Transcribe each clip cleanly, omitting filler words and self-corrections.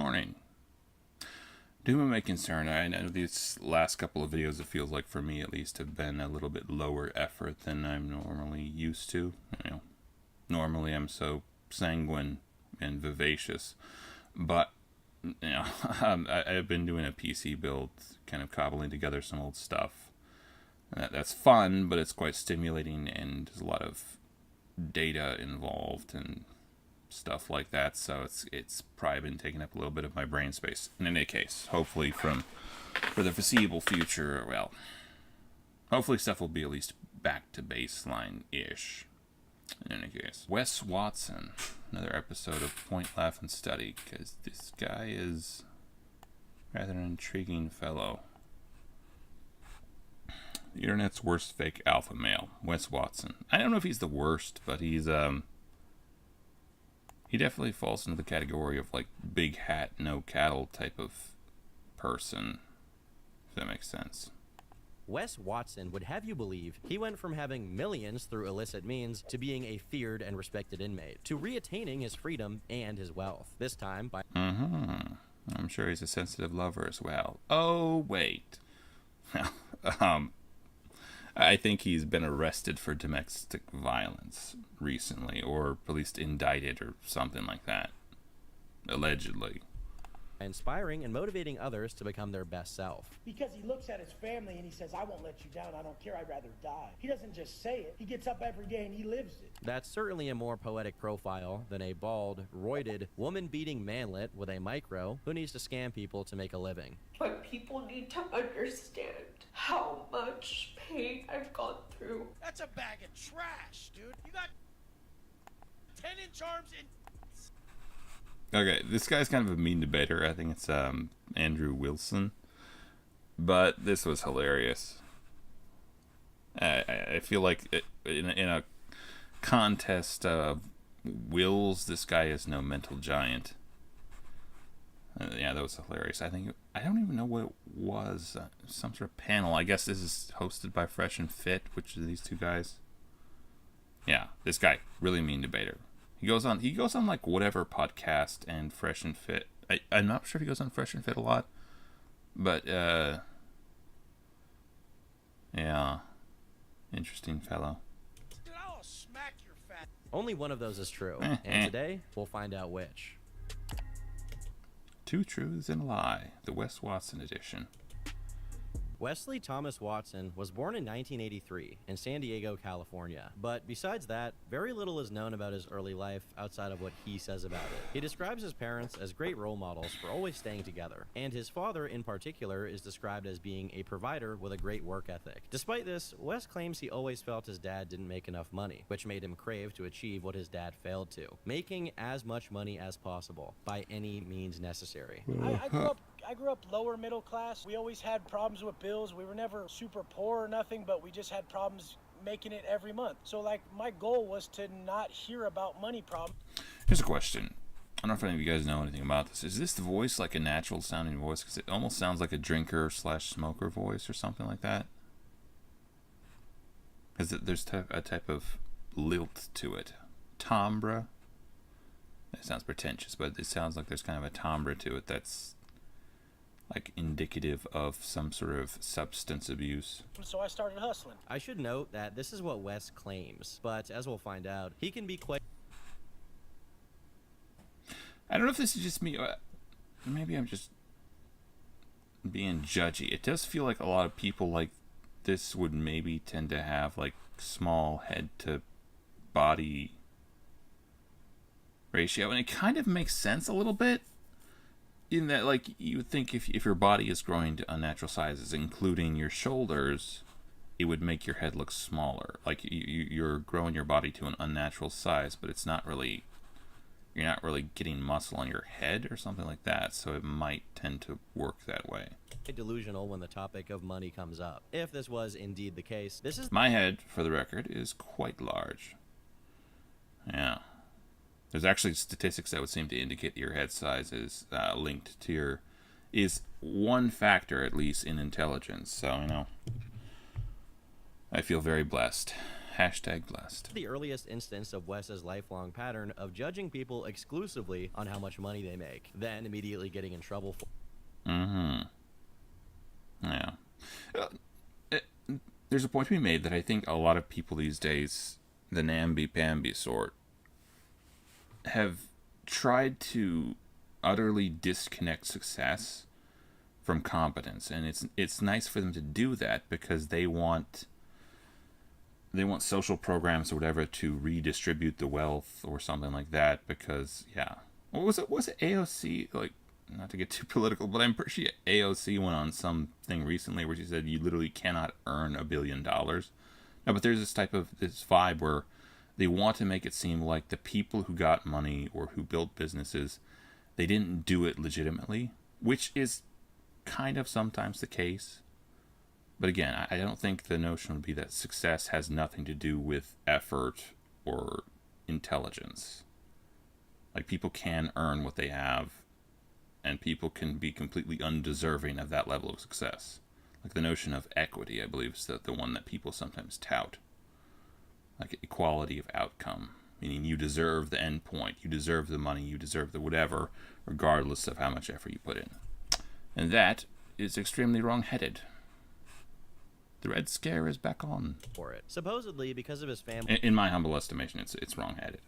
morning. To whom I may concern, I know these last couple of videos, it feels like for me at least, have been a little bit lower effort than I'm normally used to. Normally I'm so sanguine and vivacious, but I've been doing a PC build, kind of cobbling together some old stuff. That's fun, but it's quite stimulating, and there's a lot of data involved and stuff like that, so it's probably been taking up a little bit of my brain space. In any case, hopefully for the foreseeable future, well, hopefully stuff will be at least back to baseline-ish. In any case, Wes Watson, another episode of Point, Laugh, and Study, because this guy is rather an intriguing fellow. The internet's worst fake alpha male, Wes Watson. I don't know if he's the worst, but he's he definitely falls into the category of like big hat, no cattle type of person, if that makes sense. Wes Watson would have you believe he went from having millions through illicit means to being a feared and respected inmate, to reattaining his freedom and his wealth, this time by... I'm sure he's a sensitive lover as well. Oh, wait. I think he's been arrested for domestic violence recently, or at least indicted or something like that. Allegedly. Inspiring and motivating others to become their best self. Because he looks at his family and he says, I won't let you down, I don't care, I'd rather die. He doesn't just say it, he gets up every day and he lives it. That's certainly a more poetic profile than a bald, roided, woman-beating manlet with a micro who needs to scam people to make a living. But people need to understand how much pain I've gone through. That's a bag of trash, dude. You got 10-inch arms and... Okay, this guy's kind of a mean debater. I think it's Andrew Wilson. But this was hilarious. I feel like in a contest of wills, this guy is no mental giant. Yeah, that was hilarious. I don't even know what it was. Some sort of panel. I guess this is hosted by Fresh and Fit, which are these two guys. Yeah, this guy, really mean debater. He goes on like whatever podcast and Fresh and Fit. I'm not sure if he goes on Fresh and Fit a lot, but yeah, interesting fellow. Dude, I'll smack your fat... Only one of those is true, and today we'll find out which. Two Truths and a Lie, the Wes Watson edition. Wesley Thomas Watson was born in 1983 in San Diego, California. But besides that, very little is known about his early life outside of what he says about it. He describes his parents as great role models for always staying together, and his father in particular is described as being a provider with a great work ethic. Despite this, Wes claims he always felt his dad didn't make enough money, which made him crave to achieve what his dad failed to, making as much money as possible by any means necessary. I grew up lower middle class. We always had problems with bills. We were never super poor or nothing, but we just had problems making it every month. So like my goal was to not hear about money problems. Here's a question. I don't know if any of you guys know anything about this. Is this the voice like a natural sounding voice? Because it almost sounds like a drinker / smoker voice or something like that. Because there's a type of lilt to it. Timbre. It sounds pretentious, but it sounds like there's kind of a timbre to it that's like indicative of some sort of substance abuse. So I started hustling. I should note that this is what Wes claims, but as we'll find out, he can be quite... I don't know if this is just me. Maybe I'm just being judgy. It does feel like a lot of people like this would maybe tend to have like small head to body ratio, and it kind of makes sense a little bit. In that, like, you would think if your body is growing to unnatural sizes, including your shoulders, it would make your head look smaller. Like, you're growing your body to an unnatural size, but it's not really... You're not really getting muscle on your head or something like that, so it might tend to work that way. Delusional when the topic of money comes up. If this was indeed the case, this is... My head, for the record, is quite large. Yeah. There's actually statistics that would seem to indicate that your head size is linked to your... is one factor, at least, in intelligence. So, I feel very blessed. Hashtag blessed. The earliest instance of Wes's lifelong pattern of judging people exclusively on how much money they make, then immediately getting in trouble for. Mm-hmm. Yeah. There's a point to be made that I think a lot of people these days, the namby-pamby sort, have tried to utterly disconnect success from competence, and it's nice for them to do that because they want social programs or whatever to redistribute the wealth or something like that. Because what was it AOC, like, not to get too political, but I'm pretty sure AOC went on something recently where she said you literally cannot earn $1 billion. No, but there's this vibe where they want to make it seem like the people who got money or who built businesses, they didn't do it legitimately, which is kind of sometimes the case. But again, I don't think the notion would be that success has nothing to do with effort or intelligence. Like, people can earn what they have, and people can be completely undeserving of that level of success. Like, the notion of equity, I believe, is the one that people sometimes tout. Like, equality of outcome, meaning you deserve the end point, you deserve the money, you deserve the whatever, regardless of how much effort you put in. And that is extremely wrong-headed. The Red Scare is back on. For it. Supposedly, because of his family. In my humble estimation, it's wrong-headed.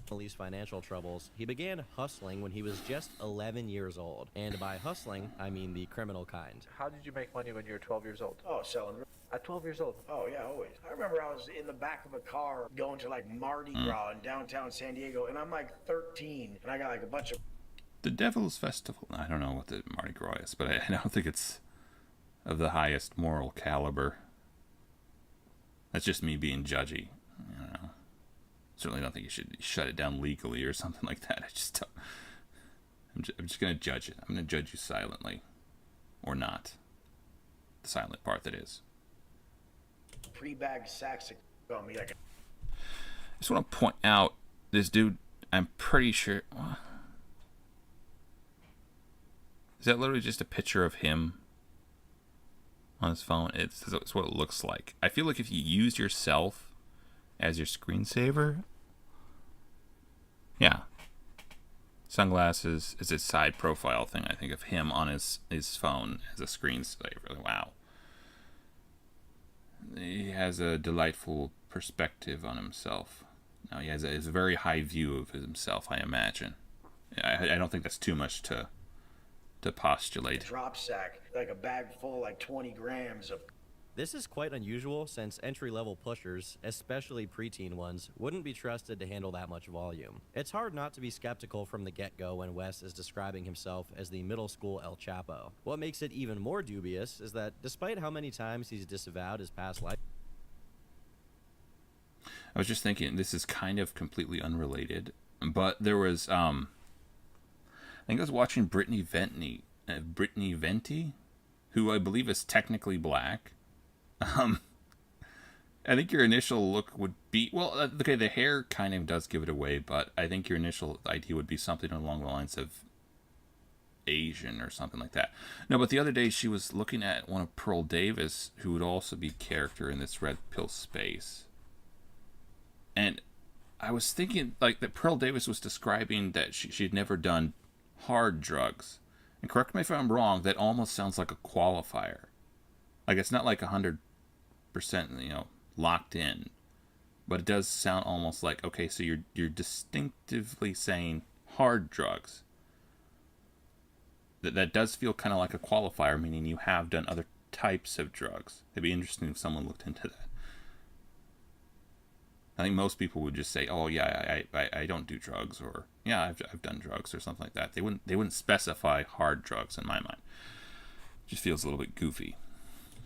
Family's financial troubles, he began hustling when he was just 11 years old. And by hustling, I mean the criminal kind. How did you make money when you were 12 years old? Oh, selling. At 12 years old? Oh, yeah, always. I remember I was in the back of a car going to, like, Mardi Gras in downtown San Diego, and I'm, like, 13, and I got, like, a bunch of... The Devil's Festival. I don't know what the Mardi Gras is, but I don't think it's of the highest moral caliber. That's just me being judgy. I don't know. Certainly don't think you should shut it down legally or something like that. I just don't. I'm just going to judge it. I'm going to judge you silently. Or not. The silent part, that is. Pre-bagged sacks on me. Like I just want to point out, this dude, I'm pretty sure... Is that literally just a picture of him on his phone? It's what it looks like. I feel like if you use yourself as your screensaver... Yeah. Sunglasses is a side profile thing, I think, of him on his phone as a screensaver. Wow. He has a delightful perspective on himself. Now, he has a very high view of himself, I imagine. I don't think that's too much to postulate. Drop sack, like a bag full, like 20 grams of... This is quite unusual since entry-level pushers, especially preteen ones, wouldn't be trusted to handle that much volume. It's hard not to be skeptical from the get-go when Wes is describing himself as the middle school El Chapo. What makes it even more dubious is that despite how many times he's disavowed his past life... I was just thinking, this is kind of completely unrelated, but there was, I think I was watching Brittany Venti, who I believe is technically black. I think your initial look would be, well, okay, the hair kind of does give it away, but I think your initial idea would be something along the lines of Asian or something like that. No, but the other day she was looking at one of Pearl Davis, who would also be character in this Red Pill space. And I was thinking, like, that Pearl Davis was describing that she had never done hard drugs. And correct me if I'm wrong, that almost sounds like a qualifier. Like, it's not like 100%, locked in. But it does sound almost like, okay, so you're distinctively saying hard drugs. That does feel kind of like a qualifier, meaning you have done other types of drugs. It'd be interesting if someone looked into that. I think most people would just say, "Oh yeah, I don't do drugs," or "Yeah, I've done drugs," or something like that. They wouldn't specify hard drugs in my mind. It just feels a little bit goofy.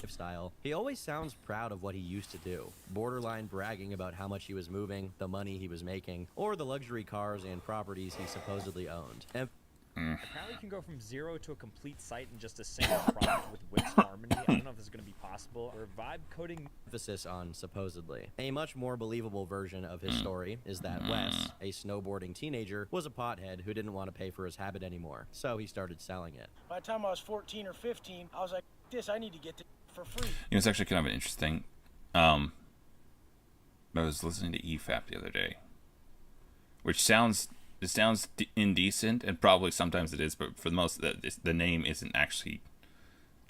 Lifestyle. He always sounds proud of what he used to do, borderline bragging about how much he was moving, the money he was making, or the luxury cars and properties he supposedly owned. And apparently you can go from 0 to a complete site in just a single product with Wix Harmony. I don't know if this is going to be possible. Or vibe coding. Emphasis on supposedly. A much more believable version of his story is that Wes, a snowboarding teenager, was a pothead who didn't want to pay for his habit anymore, so he started selling it. By the time I was 14 or 15, I was like, I need to get this for free. It's actually kind of interesting. I was listening to EFAP the other day, which sounds indecent, and probably sometimes it is, but for the most, the name isn't actually.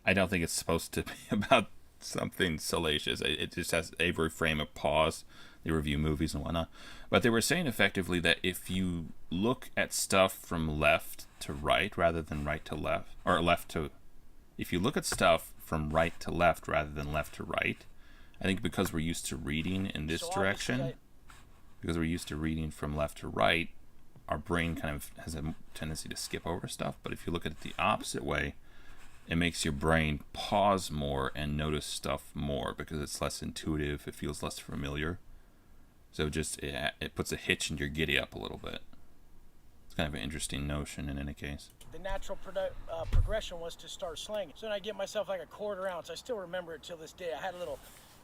I don't think it's supposed to be about something salacious. It just has a frame of pause. They review movies and whatnot, but they were saying effectively that if you look at stuff from left to right rather than right to left, or left to, if you look at stuff from right to left rather than left to right, I think because we're used to reading in this direction, because we're used to reading from left to right, our brain kind of has a tendency to skip over stuff. But if you look at it the opposite way, it makes your brain pause more and notice stuff more because it's less intuitive, it feels less familiar. So it puts a hitch in your giddy up a little bit. It's kind of an interesting notion in any case. The natural progression was to start slanging. So then I get myself like a 1/4 ounce. I still remember it till this day. I had a little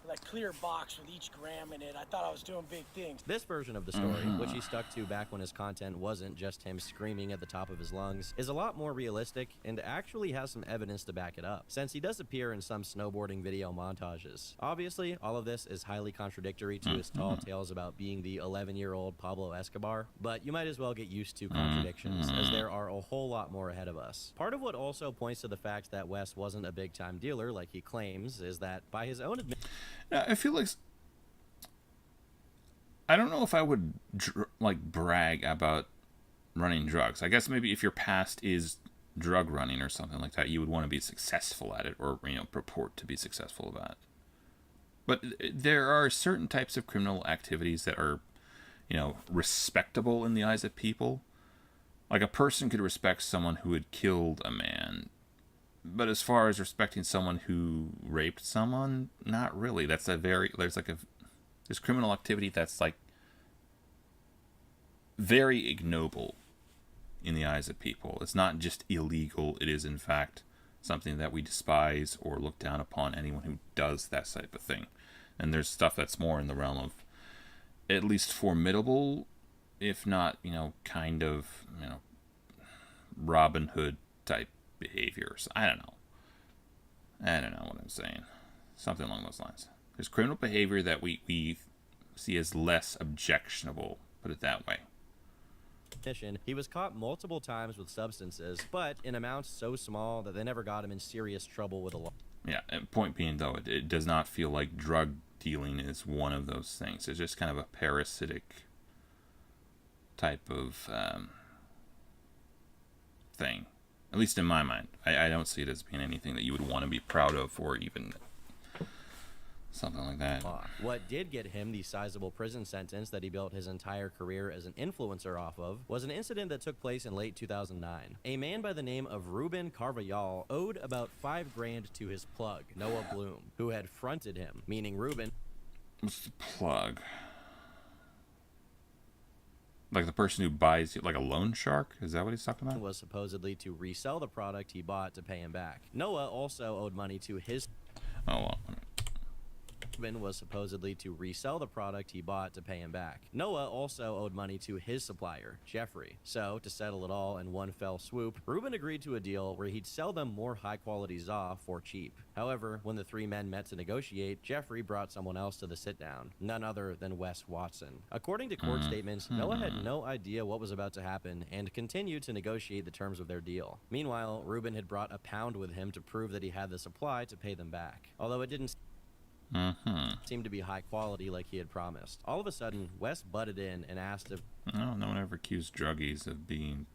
like clear box with each gram in it. I thought I was doing big things. This version of the story, which he stuck to back when his content wasn't just him screaming at the top of his lungs, is a lot more realistic and actually has some evidence to back it up, since he does appear in some snowboarding video montages. Obviously, all of this is highly contradictory to his tall tales about being the 11-year-old Pablo Escobar, but you might as well get used to contradictions, as there are a whole lot more ahead of us. Part of what also points to the fact that Wes wasn't a big-time dealer like he claims is that, by his own admission, Now, I feel like I don't know if I would brag about running drugs. I guess maybe if your past is drug running or something like that, you would want to be successful at it, or purport to be successful about it. But there are certain types of criminal activities that are, respectable in the eyes of people. Like a person could respect someone who had killed a man. But as far as respecting someone who raped someone, not really. There's criminal activity that's like very ignoble in the eyes of people. It's not just illegal. It is in fact something that we despise or look down upon anyone who does that type of thing. And there's stuff that's more in the realm of at least formidable, if not, kind of, Robin Hood type behaviors. I don't know what I'm saying. Something along those lines. There's criminal behavior that we see as less objectionable, put it that way. He was caught multiple times with substances, but in amounts so small that they never got him in serious trouble with the law. Yeah, and point being, though, it does not feel like drug dealing is one of those things. It's just kind of a parasitic type of thing. At least in my mind. I don't see it as being anything that you would want to be proud of, or even something like that. What did get him the sizable prison sentence that he built his entire career as an influencer off of was an incident that took place in late 2009. A man by the name of Ruben Carvajal owed about $5 grand to his plug, Noah Bloom, who had fronted him, meaning Ruben... What's the plug? Like the person who buys, like a loan shark? Is that what he's talking about? ...was supposedly to resell the product he bought to pay him back. Noah also owed money to his... Oh, well. Ruben was supposedly to resell the product he bought to pay him back. Noah also owed money to his supplier, Jeffrey. So, to settle it all in one fell swoop, Ruben agreed to a deal where he'd sell them more high-quality ZA for cheap. However, when the three men met to negotiate, Jeffrey brought someone else to the sit-down, none other than Wes Watson. According to court statements, Noah had no idea what was about to happen and continued to negotiate the terms of their deal. Meanwhile, Ruben had brought a pound with him to prove that he had the supply to pay them back, although it didn't seem to be high quality like he had promised. All of a sudden, Wes butted in and asked if no one ever accused druggies of being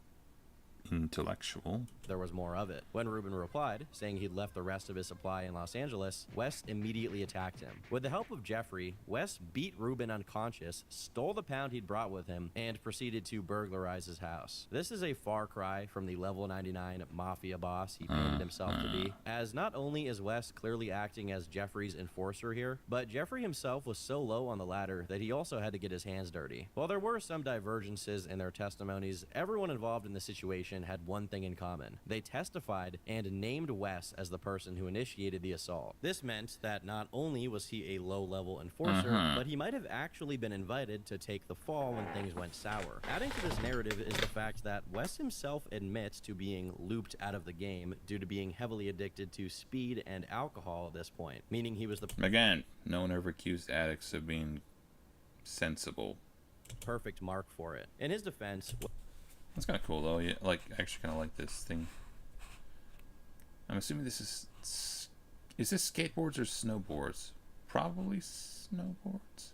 intellectual. There was more of it. When Ruben replied, saying he'd left the rest of his supply in Los Angeles, Wes immediately attacked him. With the help of Jeffrey, Wes beat Ruben unconscious, stole the pound he'd brought with him, and proceeded to burglarize his house. This is a far cry from the level 99 mafia boss he painted himself to be, as not only is Wes clearly acting as Jeffrey's enforcer here, but Jeffrey himself was so low on the ladder that he also had to get his hands dirty. While there were some divergences in their testimonies, everyone involved in the situation had one thing in common. They testified and named Wes as the person who initiated the assault. This meant that not only was he a low-level enforcer, but he might have actually been invited to take the fall when things went sour. Adding to this narrative is the fact that Wes himself admits to being looped out of the game due to being heavily addicted to speed and alcohol at this point, meaning he was the... Again, no one ever accused addicts of being sensible. perfect mark for it. In his defense, That's kind of cool though. Yeah, like I actually kind of like this thing. I'm assuming this is this skateboards or snowboards? Probably snowboards.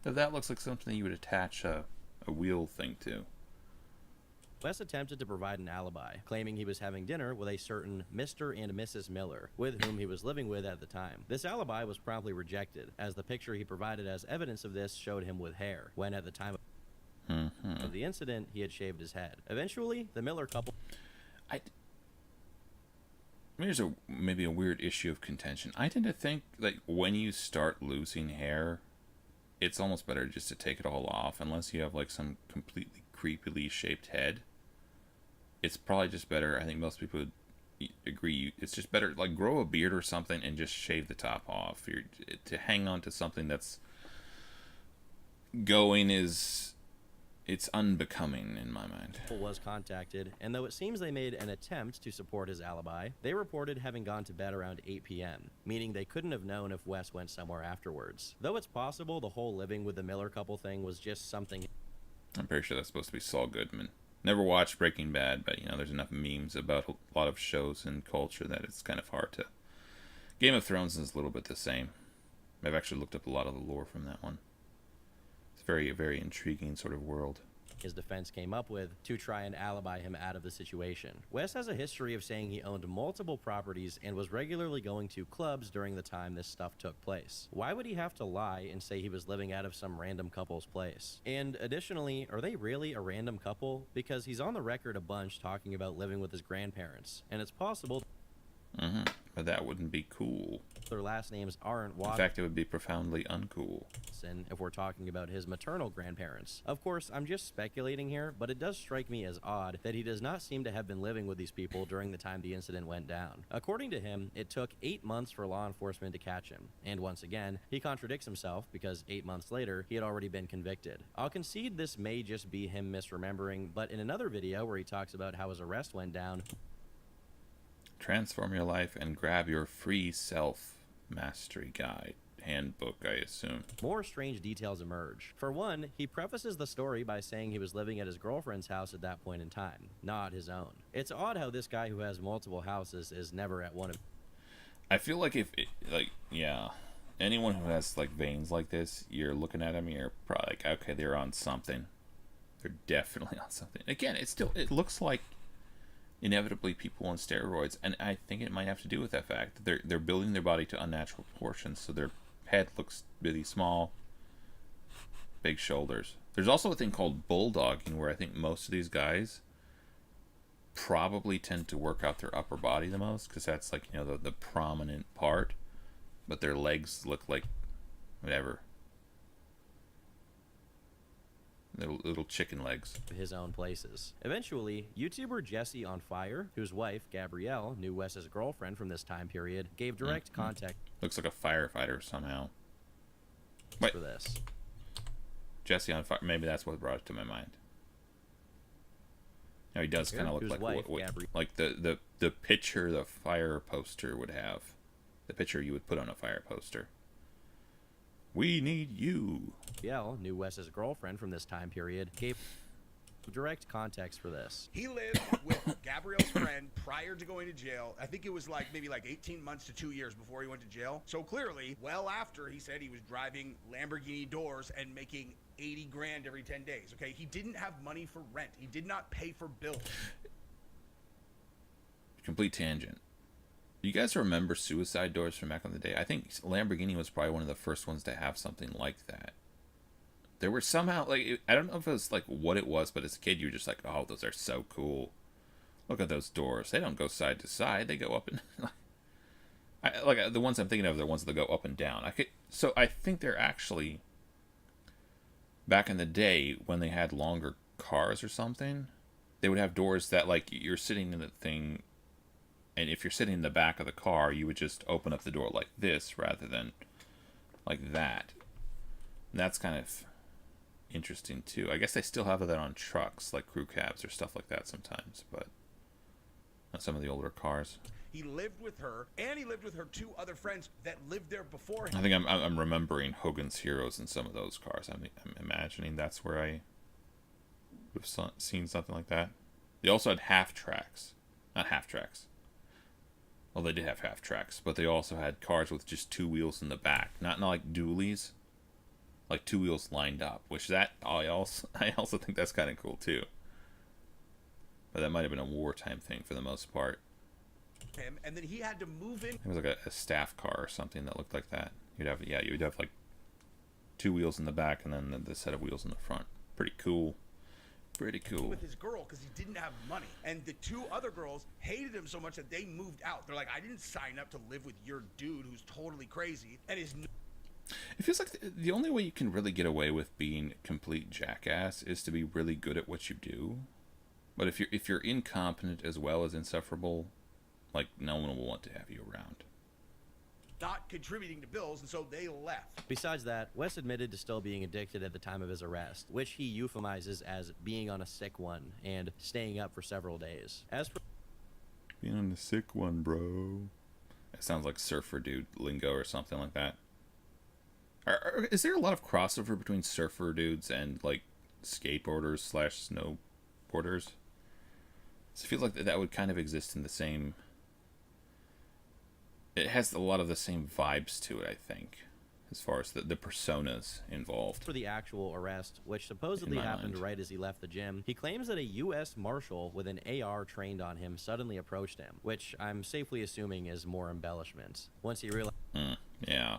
Though that looks like something you would attach a wheel thing to. Wes attempted to provide an alibi, claiming he was having dinner with a certain Mr. and Mrs. Miller, with whom he was living with at the time. This alibi was promptly rejected, as the picture he provided as evidence of this showed him with hair, when at the time of the incident, he had shaved his head. Eventually, the Miller couple... Here's maybe a weird issue of contention. I tend to think, like, when you start losing hair, it's almost better just to take it all off, unless you have, like, some completely creepily shaped head. It's probably just better. I think most people would agree. It's just better, like, grow a beard or something and just shave the top off. To hang on to something that's going it's unbecoming in my mind. Was contacted, and though it seems they made an attempt to support his alibi, they reported having gone to bed around 8 p.m., meaning they couldn't have known if Wes went somewhere afterwards. Though it's possible the whole living with the Miller couple thing was just something... I'm pretty sure that's supposed to be Saul Goodman. Never watched Breaking Bad, but, you know, there's enough memes about a lot of shows and culture that it's kind of hard to... Game of Thrones is a little bit the same. I've actually looked up a lot of the lore from that one. It's very, very intriguing sort of world. His defense came up with to try and alibi him out of the situation. Wes has a history of saying he owned multiple properties and was regularly going to clubs during the time this stuff took place. Why would he have to lie and say he was living out of some random couple's place? And additionally, are they really a random couple? Because he's on the record a bunch talking about living with his grandparents, and it's possible But that wouldn't be cool. their last names aren't In Watson. fact, it would be profoundly uncool. If we're talking about his maternal grandparents. Of course, I'm just speculating here, but it does strike me as odd that he does not seem to have been living with these people during the time the incident went down. According to him, it took 8 months for law enforcement to catch him. And once again, he contradicts himself because 8 months later, he had already been convicted. I'll concede this may just be him misremembering, but in another video where he talks about how his arrest went down, Transform your life and grab your free self-mastery guide. Handbook, I assume. more strange details emerge. For one, he prefaces the story by saying he was living at his girlfriend's house at that point in time, not his own. It's odd how this guy who has multiple houses is never at one of... I feel like anyone who has, like, veins like this, you're looking at them, you're probably like, okay, they're on something. They're definitely on something. Again, it looks like inevitably people on steroids, and I think it might have to do with that fact that they're building their body to unnatural proportions, so their head looks really small, big shoulders. There's also a thing called bulldogging, where I think most of these guys probably tend to work out their upper body the most, because that's, like, you know, the prominent part, but their legs look like whatever, little chicken legs. his own places. Eventually, YouTuber Jesse on Fire, whose wife, Gabrielle, knew Wes's girlfriend from this time period, gave direct contact Looks like a firefighter somehow. Wait, for this. Jesse on fire. Maybe that's what brought it to my mind. Now he does kind of look Whose like wife, what Gabrielle. like the picture the fire poster would have. The picture you would put on a fire poster. We need you. Gabrielle knew Wes's girlfriend from this time period, gave direct context for this. He lived with Gabrielle's friend prior to going to jail. I think it was maybe 18 months to 2 years before he went to jail. So clearly, well after he said he was driving Lamborghini doors and making 80 grand every 10 days. Okay, he didn't have money for rent. He did not pay for bills. Complete tangent. You guys remember suicide doors from back in the day? I think Lamborghini was probably one of the first ones to have something like that. There were somehow, I don't know if it was, what it was, but as a kid, you were just like, oh, those are so cool. Look at those doors. They don't go side to side. They go up and... the ones I'm thinking of are the ones that go up and down. So I think they're actually... Back in the day, when they had longer cars or something, they would have doors that, you're sitting in the thing... And if you're sitting in the back of the car, you would just open up the door like this rather than like that. And that's kind of interesting too. I guess they still have that on trucks, like crew cabs or stuff like that sometimes. But on some of the older cars. He lived with her, and he lived with her two other friends that lived there before him. I think I'm remembering Hogan's Heroes in some of those cars. I'm imagining that's where I would have seen something like that. They also had half tracks. Not half tracks. Well, they did have half tracks, but they also had cars with just two wheels in the back. Not like dualies. Like two wheels lined up. Which I also think that's kind of cool too. But that might have been a wartime thing for the most part. Him, and then he had to move in. It was like a staff car or something that looked like that. You'd have like two wheels in the back and then the set of wheels in the front. Pretty cool. Pretty cool. With his girl because he didn't have money, and the two other girls hated him so much that they moved out. They're like, I didn't sign up to live with your dude who's totally crazy and is. It feels like the only way you can really get away with being complete jackass is to be really good at what you do. But if you're incompetent as well as insufferable, like, no one will want to have you around. Not contributing to bills, and so they left. Besides that, Wes admitted to still being addicted at the time of his arrest, which he euphemizes as being on a sick one and staying up for several days. As for Being on the sick one, bro. It sounds like surfer dude lingo or something like that. Is there a lot of crossover between surfer dudes and, like, skateboarders / snowboarders? So I feel like that would kind of exist in the same... It has a lot of the same vibes to it, I think, as far as the personas involved. For the actual arrest, which supposedly happened right as he left the gym, he claims that a U.S. Marshal with an AR trained on him suddenly approached him, which I'm safely assuming is more embellishment. Once he realized... Yeah.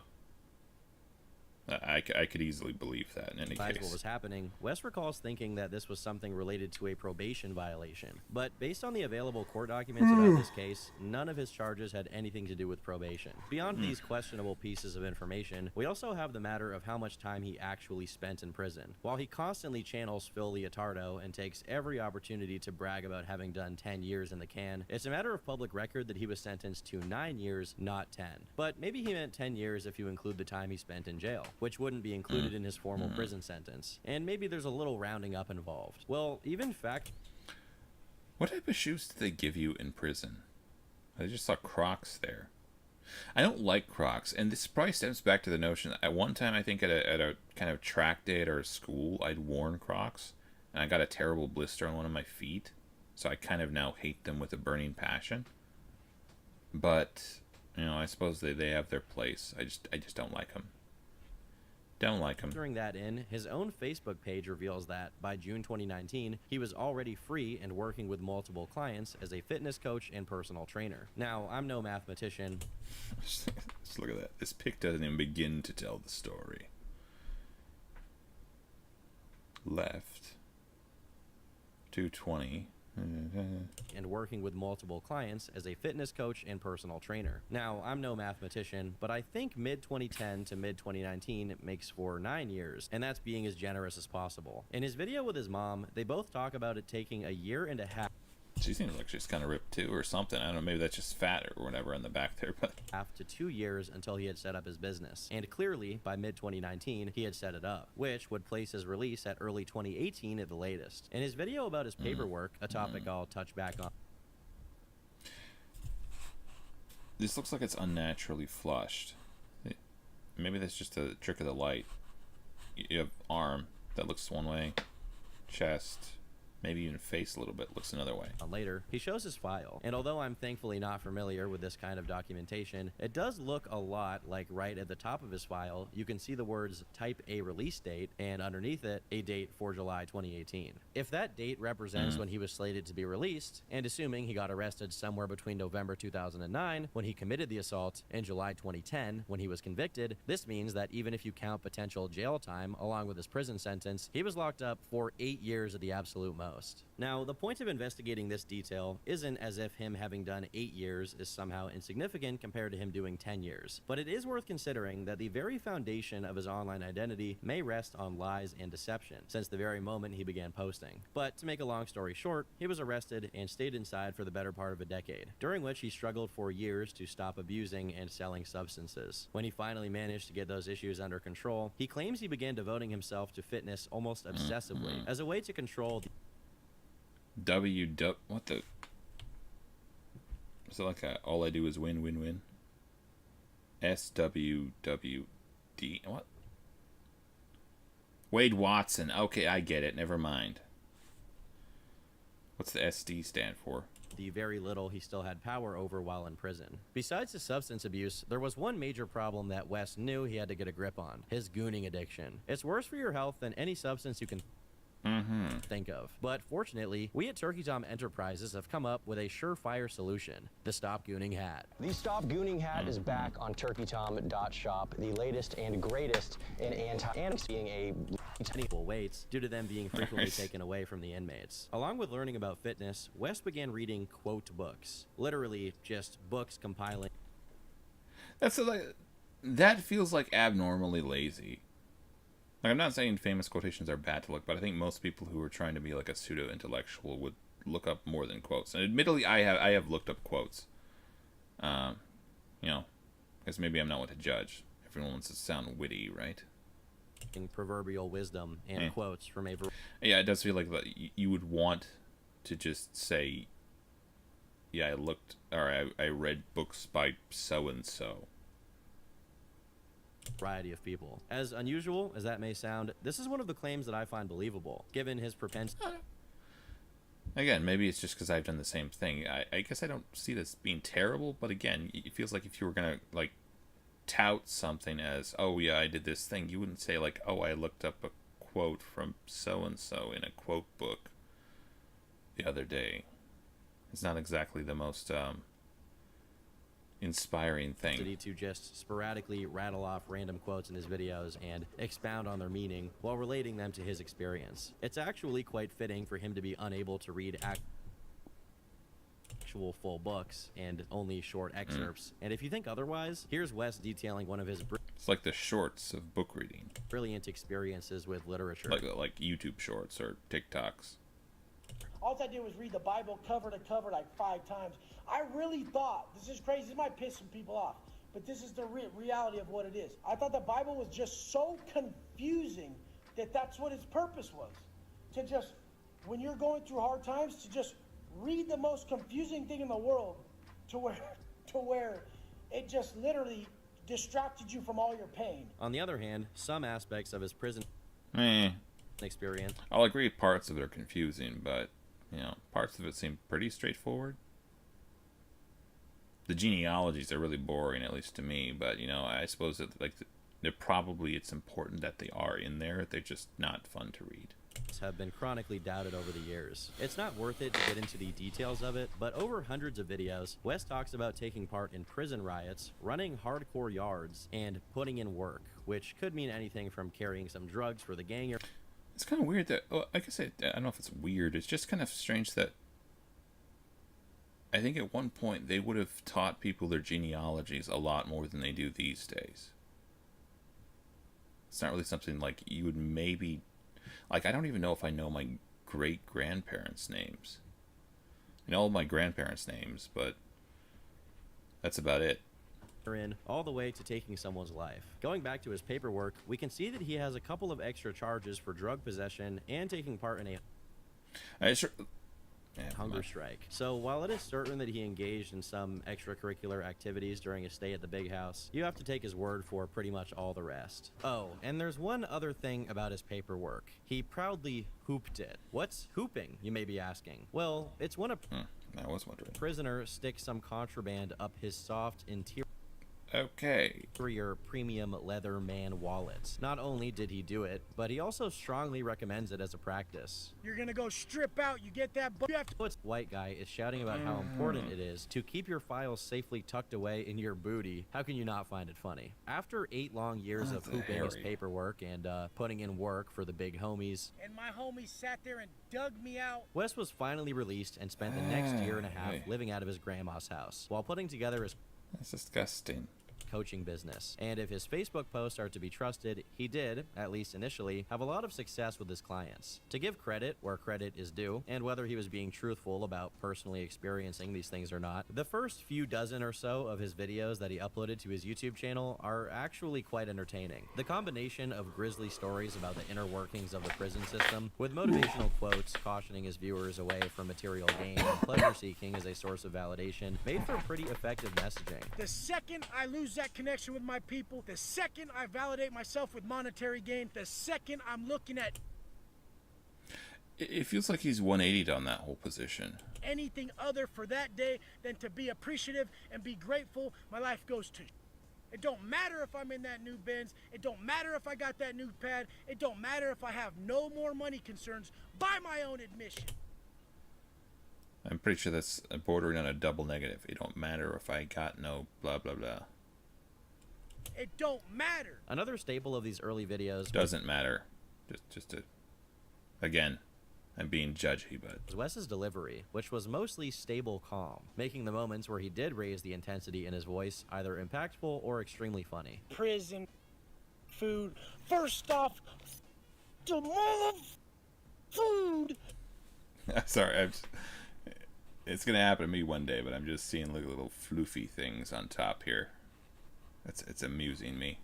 I could easily believe that in any case. What was happening, Wes recalls thinking that this was something related to a probation violation. But based on the available court documents about this case, none of his charges had anything to do with probation. Beyond these questionable pieces of information, we also have the matter of how much time he actually spent in prison. While he constantly channels Phil Leotardo and takes every opportunity to brag about having done 10 years in the can, it's a matter of public record that he was sentenced to 9 years, not 10. But maybe he meant 10 years if you include the time he spent in jail, which wouldn't be included in his formal prison sentence. And maybe there's a little rounding up involved. Well, even fact... What type of shoes did they give you in prison? I just saw Crocs there. I don't like Crocs, and this probably stems back to the notion that at one time, I think at a kind of track day at our school, I'd worn Crocs, and I got a terrible blister on one of my feet, so I kind of now hate them with a burning passion. But, you know, I suppose they have their place. I just don't like them. Don't like him. During that his own Facebook page reveals that, by June 2019, he was already free and working with multiple clients as a fitness coach and personal trainer. Now, I'm no mathematician. Just look at that. This pic doesn't even begin to tell the story. Left. 220. And working with multiple clients as a fitness coach and personal trainer. Now, I'm no mathematician, but I think mid-2010 to mid-2019 makes for 9 years, and that's being as generous as possible. In his video with his mom, they both talk about it taking a year and a half. She seems like she's kind of ripped too or something. I don't know, maybe that's just fat or whatever in the back there, but... to 2 years until he had set up his business. And clearly, by mid-2019, he had set it up, which would place his release at early 2018 at the latest. In his video about his paperwork, a topic I'll touch back on... This looks like it's unnaturally flushed. Maybe that's just a trick of the light. You have arm that looks one way, chest... Maybe even face a little bit looks another way. Later, he shows his file, and although I'm thankfully not familiar with this kind of documentation, it does look a lot like right at the top of his file, you can see the words type A release date, and underneath it, a date for July 2018. If that date represents when he was slated to be released, and assuming he got arrested somewhere between November 2009, when he committed the assault, and July 2010, when he was convicted, this means that even if you count potential jail time along with his prison sentence, he was locked up for 8 years at the absolute most. Now, the point of investigating this detail isn't as if him having done 8 years is somehow insignificant compared to him doing 10 years, but it is worth considering that the very foundation of his online identity may rest on lies and deception, since the very moment he began posting. But to make a long story short, he was arrested and stayed inside for the better part of a decade, during which he struggled for years to stop abusing and selling substances. When he finally managed to get those issues under control, he claims he began devoting himself to fitness almost obsessively, as a way to control the... What the... Is it like a all I do is win, win, win? SWWD. What? Wade Watson. Okay, I get it. Never mind. What's the SD stand for? The very little he still had power over while in prison. Besides his substance abuse, there was one major problem that Wes knew he had to get a grip on: his gooning addiction. It's worse for your health than any substance you can think of. But fortunately, we at Turkey Tom Enterprises have come up with a surefire solution: the Stop Gooning Hat. The Stop Gooning Hat is back on turkeytom.shop, the latest and greatest in being a Equal weights due to them being frequently taken away from the inmates. Along with learning about fitness, Wes began reading quote books, literally just books compiling. That feels like abnormally lazy. Like, I'm not saying famous quotations are bad to look, but I think most people who are trying to be like a pseudo-intellectual would look up more than quotes. And admittedly, I have looked up quotes. You know, because maybe I'm not one to judge. Everyone wants to sound witty, right? Proverbial wisdom and quotes from a yeah, it does feel like you would want to just say, yeah, I read books by so and so. Variety of people. As unusual as that may sound, this is one of the claims that I find believable, given his propensity. Again, maybe it's just because I've done the same thing. I guess I don't see this being terrible, but again, it feels like if you were gonna like tout something as, oh yeah, I did this thing, you wouldn't say like, oh, I looked up a quote from so and so in a quote book the other day. It's not exactly the most inspiring thing. To just sporadically rattle off random quotes in his videos and expound on their meaning while relating them to his experience. It's actually quite fitting for him to be unable to read actual full books and only short excerpts. And if you think otherwise, here's Wes detailing one of his it's like the shorts of book reading. Brilliant experiences with literature. Like YouTube shorts or TikToks. All I did was read the Bible cover to cover like 5 times. I really thought, this is crazy, this might piss some people off, but this is the reality of what it is. I thought the Bible was just so confusing that that's what its purpose was. To just, when you're going through hard times, to just read the most confusing thing in the world to where it just literally distracted you from all your pain. On the other hand, some aspects of his prison experience. I'll agree parts of it are confusing, but you know, parts of it seem pretty straightforward. The genealogies are really boring, at least to me, but you know, I suppose that it's important that they are in there. They're just not fun to read. Have been chronically doubted over the years. It's not worth it to get into the details of it, but over hundreds of videos, Wes talks about taking part in prison riots, running hardcore yards, and putting in work, which could mean anything from carrying some drugs for the gang. It's kind of weird that, well, I guess I don't know if it's weird, it's just kind of strange that I think at one point they would have taught people their genealogies a lot more than they do these days. It's not really something like you would maybe... Like, I don't even know if I know my great-grandparents' names. I know all my grandparents' names, but that's about it. In all the way to taking someone's life. Going back to his paperwork, we can see that he has a couple of extra charges for drug possession and taking part in a hunger strike. So while it is certain that he engaged in some extracurricular activities during his stay at the big house, you have to take his word for pretty much all the rest. Oh, and there's one other thing about his paperwork. He proudly hooped it. What's hooping, you may be asking? Well, it's when a prisoner sticks some contraband up his soft interior premium leather man wallets. Not only did he do it, but he also strongly recommends it as a practice. You're gonna go strip out, you get that, but you have to... White guy is shouting about how important it is to keep your files safely tucked away in your booty. How can you not find it funny? After 8 long years of hooping his paperwork and putting in work for the big homies, and my homies sat there and dug me out, Wes was finally released and spent the next year and a half living out of his grandma's house while putting together his That's disgusting. coaching business. And if his Facebook posts are to be trusted, he did, at least initially, have a lot of success with his clients. To give credit where credit is due, and whether he was being truthful about personally experiencing these things or not, the first few dozen or so of his videos that he uploaded to his YouTube channel are actually quite entertaining. The combination of grisly stories about the inner workings of the prison system, with motivational quotes cautioning his viewers away from material gain and pleasure seeking as a source of validation, made for pretty effective messaging. The second I lose that connection with my people, the second I validate myself with monetary gain, the second I'm looking at It feels like he's 180'd on that whole position. anything other for that day than to be appreciative and be grateful, my life goes to. It don't matter if I'm in that new Benz. It don't matter if I got that new pad. It don't matter if I have no more money concerns, by my own admission. I'm pretty sure that's bordering on a double negative. It don't matter if I got no blah blah blah. It don't matter. Another staple of these early videos Doesn't matter. Just to, again, I'm being judgy, but was Wes's delivery, which was mostly stable calm, making the moments where he did raise the intensity in his voice either impactful or extremely funny. Prison, food. First off, the love food. sorry, it's gonna happen to me one day, but I'm just seeing little floofy things on top here. It's amusing me.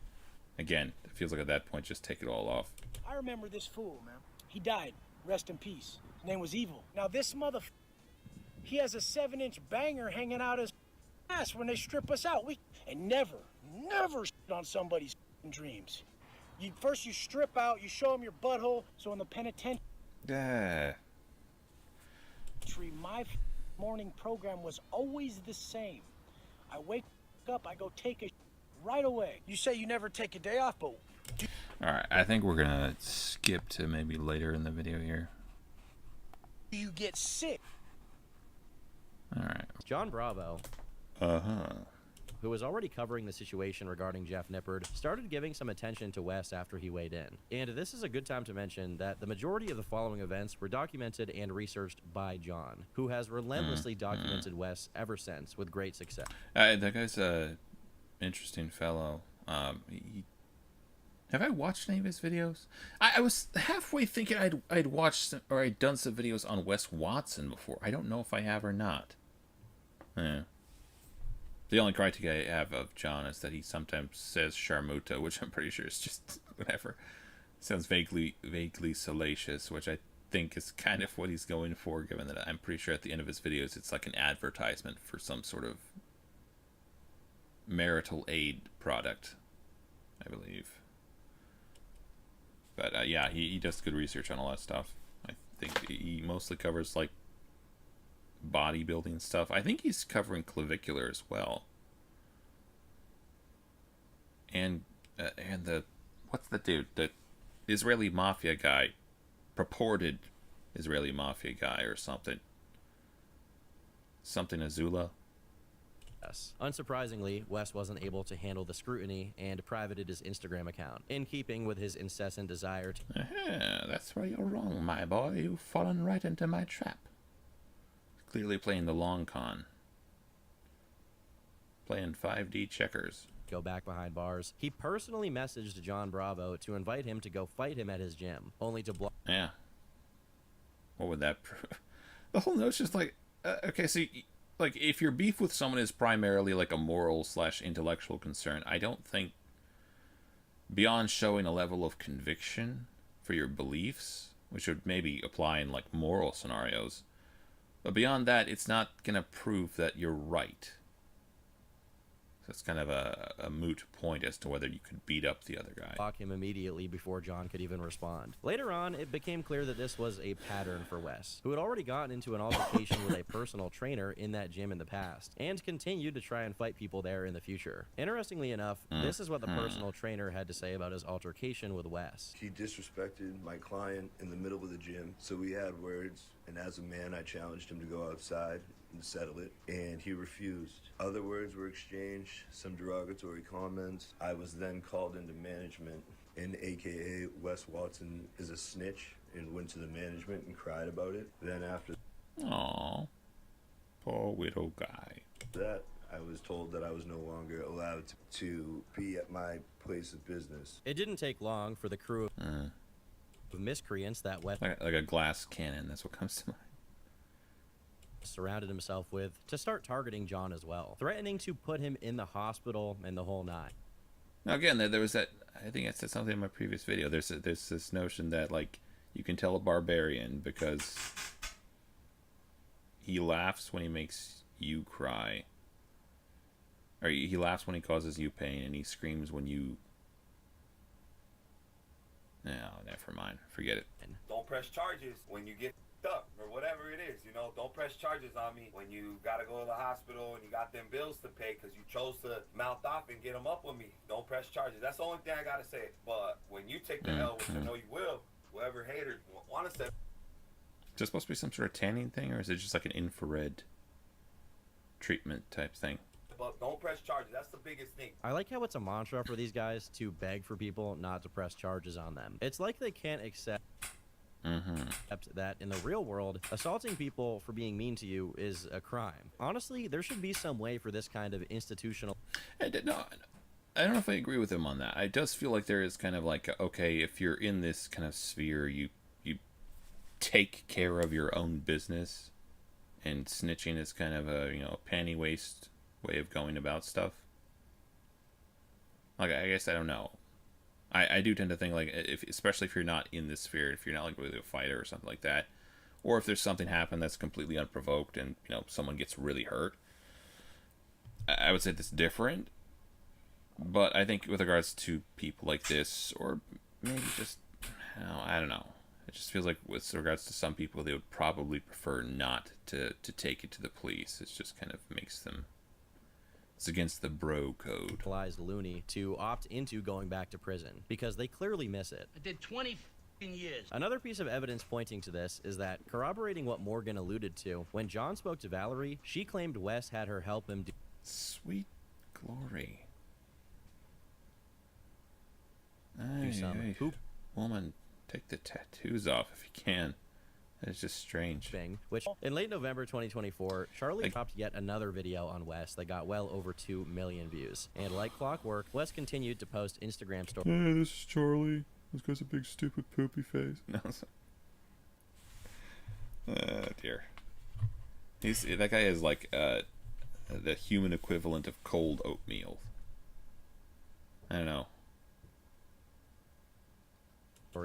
Again, it feels like at that point, just take it all off. I remember this fool, man. He died. Rest in peace. His name was Evil. Now this he has a 7-inch banger hanging out his ass when they strip us out. And never shit on somebody's dreams. First you strip out, you show them your butthole, so in the penitentiary, Yeah. my morning program was always the same. I wake up, I go take a right away. You say you never take a day off, but Alright, I think we're gonna skip to maybe later in the video here. you get sick. Alright. John Bravo, who was already covering the situation regarding Jeff Nippard, started giving some attention to Wes after he weighed in. And this is a good time to mention that the majority of the following events were documented and researched by John, who has relentlessly documented Wes ever since with great success. That guy's a interesting fellow. Have I watched any of his videos? I was halfway thinking I'd watched or I'd done some videos on Wes Watson before. I don't know if I have or not. Yeah. The only criteria I have of John is that he sometimes says Sharmuta, which I'm pretty sure is just whatever. Sounds vaguely salacious, which I think is kind of what he's going for, given that I'm pretty sure at the end of his videos it's like an advertisement for some sort of marital aid product, I believe. But yeah, he does good research on all that stuff. I think he mostly covers like bodybuilding stuff. I think he's covering clavicular as well. And the what's the dude, the Israeli mafia guy, purported Israeli mafia guy or something Azula. Unsurprisingly, Wes wasn't able to handle the scrutiny and privated his Instagram account, in keeping with his incessant desire to That's where you're wrong, my boy. You've fallen right into my trap. Clearly playing the long con. Playing 5D checkers. go back behind bars. He personally messaged John Bravo to invite him to go fight him at his gym, only to block. Yeah. What would that prove? The whole notion is like, okay, so like if your beef with someone is primarily like a moral/intellectual concern, I don't think beyond showing a level of conviction for your beliefs, which would maybe apply in like moral scenarios, but beyond that, it's not gonna prove that you're right. So it's kind of a moot point as to whether you could beat up the other guy. Block him immediately before John could even respond. Later on, it became clear that this was a pattern for Wes, who had already gotten into an altercation with a personal trainer in that gym in the past, and continued to try and fight people there in the future. Interestingly enough, this is what the personal trainer had to say about his altercation with Wes. He disrespected my client in the middle of the gym, so we had words, and as a man, I challenged him to go outside and settle it, and he refused. Other words were exchanged, some derogatory comments. I was then called into management, and AKA Wes Watson is a snitch, and went to the management and cried about it. Then after Aww. Poor widow guy. that, I was told that I was no longer allowed to be at my place of business. It didn't take long for the crew of miscreants that Wes Like a glass cannon, that's what comes to mind. surrounded himself with to start targeting John as well, threatening to put him in the hospital and the whole nine. Now again, there was that, I think I said something in my previous video, there's this notion that, like, you can tell a barbarian because he laughs when he makes you cry. Or he laughs when he causes you pain, and he screams when you... No, never mind. Forget it. Don't press charges when you get up or whatever it is. You know, don't press charges on me when you got to go to the hospital and you got them bills to pay because you chose to mouth off and get them up with me. Don't press charges. That's the only thing I got to say. But when you take the L, which I know you will, whoever haters want to say... Is this supposed to be some sort of tanning thing, or is it just like an infrared treatment type thing? But don't press charges. That's the biggest thing. I like how it's a mantra for these guys to beg for people not to press charges on them. It's like they can't accept that in the real world, assaulting people for being mean to you is a crime. Honestly, there should be some way for this kind of institutional... I don't know if I agree with him on that. It does feel like there is kind of like, okay, if you're in this kind of sphere, you take care of your own business, and snitching is kind of a, panty waist way of going about stuff. Like, I guess I don't know. I do tend to think, like, especially if you're not in this sphere, if you're not like really a fighter or something like that, or if there's something happen that's completely unprovoked and someone gets really hurt, I would say that's different. But I think with regards to people like this, or maybe just, I don't know. It just feels like with regards to some people, they would probably prefer not to take it to the police. It just kind of makes them... It's against the bro code. Looney to opt into going back to prison because they clearly miss it. I did 20 years. Another piece of evidence pointing to this is that, corroborating what Morgan alluded to, when John spoke to Valerie, she claimed Wes had her help him do... Sweet glory. Woman, take the tattoos off if you can. It's just strange. Which, in late November 2024, Charlie dropped yet another video on Wes that got well over 2 million views. And like clockwork, Wes continued to post Instagram stories. Hey, this is Charlie. This guy's a big stupid poopy face. No. Oh, dear. That guy is like the human equivalent of cold oatmeal. I don't know.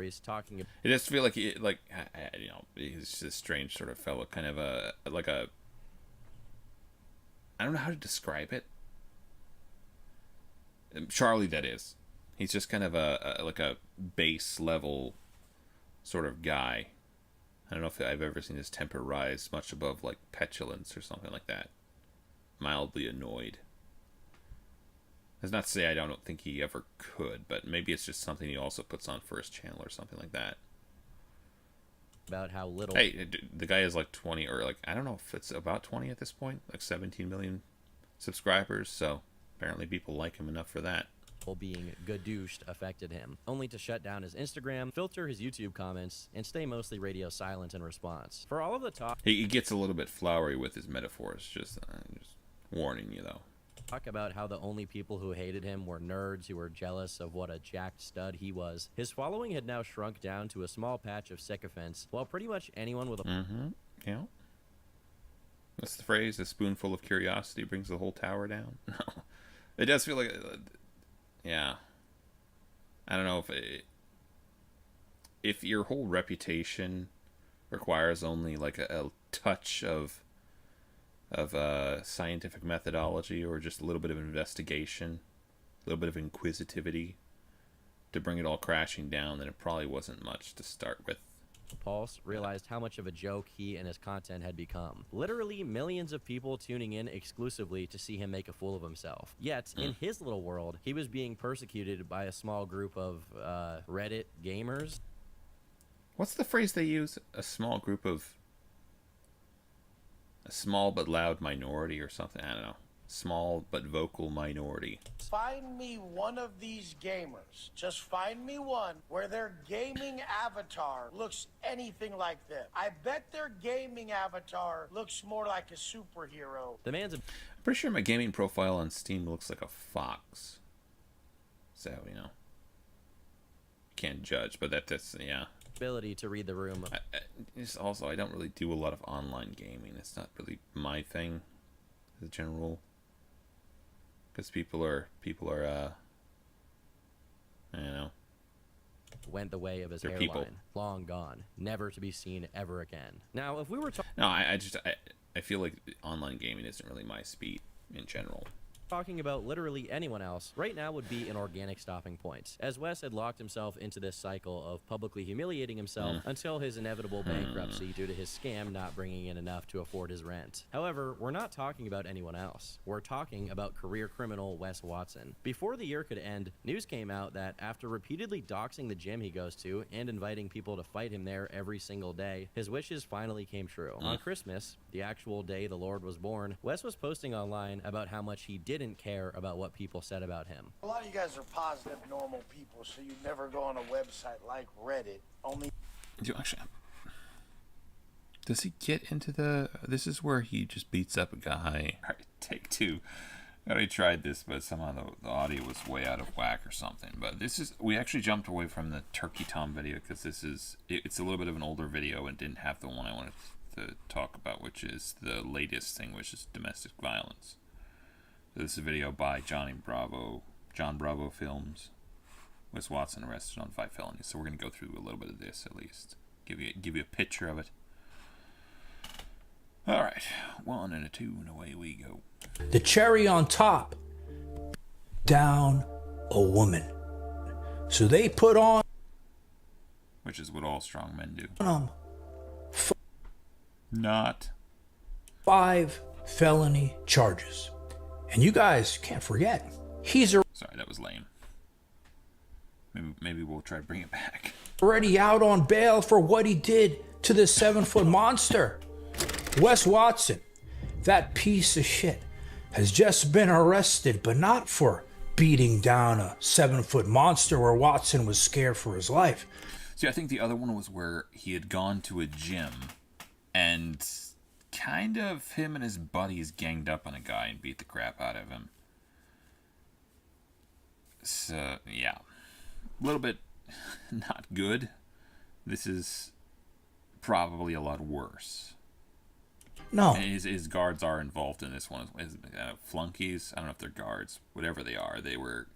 He's talking. It just feel like he's this strange sort of fellow, kind of I don't know how to describe it. Charlie, that is. He's just kind of a base level sort of guy. I don't know if I've ever seen his temper rise much above like petulance or something like that. Mildly annoyed. That's not to say I don't think he ever could, but maybe it's just something he also puts on for his channel or something like that. About how little... Hey, the guy is like 20, or like, I don't know if it's about 20 at this point, like 17 million subscribers, so apparently people like him enough for that. Being gadooshed affected him, only to shut down his Instagram, filter his YouTube comments, and stay mostly radio silent in response. For all of the talk... He gets a little bit flowery with his metaphors, just warning you, though. Talk about how the only people who hated him were nerds who were jealous of what a jacked stud he was. His following had now shrunk down to a small patch of sycophants, while pretty much anyone with a... Yeah. That's the phrase, a spoonful of curiosity brings the whole tower down. No. It does feel like... yeah. I don't know if your whole reputation requires only like a touch of scientific methodology, or just a little bit of investigation, a little bit of inquisitivity to bring it all crashing down, then it probably wasn't much to start with. Pulse realized how much of a joke he and his content had become. Literally millions of people tuning in exclusively to see him make a fool of himself. Yet, in his little world, he was being persecuted by a small group of Reddit gamers. What's the phrase they use? A small group of... a small but loud minority or something? I don't know. small but vocal minority. Find me one of these gamers. Just find me one where their gaming avatar looks anything like them. I bet their gaming avatar looks more like a superhero. The man's I'm pretty sure my gaming profile on Steam looks like a fox. So, you know, can't judge, but that's yeah. ability to read the room. I don't really do a lot of online gaming. It's not really my thing, as a general rule. Because people are, you know, went the way of his they're hairline. people. Long gone, never to be seen ever again. Now, if we were no, I feel like online gaming isn't really my speed in general. talking about literally anyone else, right now would be an organic stopping point, as Wes had locked himself into this cycle of publicly humiliating himself until his inevitable bankruptcy due to his scam not bringing in enough to afford his rent. However, we're not talking about anyone else. We're talking about career criminal Wes Watson. Before the year could end, news came out that after repeatedly doxing the gym he goes to and inviting people to fight him there every single day, his wishes finally came true. On Christmas, the actual day the Lord was born, Wes was posting online about how much he didn't care about what people said about him. A lot of you guys are positive, normal people, so you never go on a website like Reddit. Only. Does he get into the... This is where he just beats up a guy. All right, take two. I already tried this, but somehow the audio was way out of whack or something. But this is... We actually jumped away from the Turkey Tom video because this is... It's a little bit of an older video and didn't have the one I wanted to talk about, which is the latest thing, which is domestic violence. So this is a video by John Bravo Films. Wes Watson arrested on 5 felonies. So we're going to go through a little bit of this at least. Give you a picture of it. All right, 1 and a 2, and away we go. The cherry on top, down a woman. So they put on... Which is what all strong men do. Not 5 felony charges. And you guys can't forget, he's Sorry, that was lame. Maybe we'll try to bring it back. Already out on bail for what he did to the 7-foot monster. Wes Watson, that piece of shit, has just been arrested, but not for beating down a 7-foot monster where Watson was scared for his life. See, I think the other one was where he had gone to a gym and kind of him and his buddies ganged up on a guy and beat the crap out of him. So, yeah. A little bit not good. This is probably a lot worse. No. And his guards are involved in this one. His flunkies, I don't know if they're guards, whatever they are, they were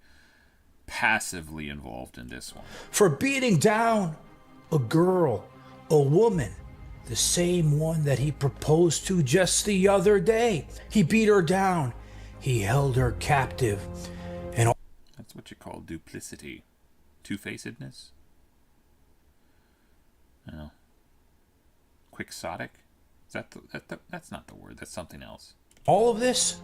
passively involved in this one. For beating down a girl, a woman, the same one that he proposed to just the other day. He beat her down. He held her captive. And that's what you call duplicity. Two-facedness? I don't know. Quixotic? That's not the word. That's something else. all of this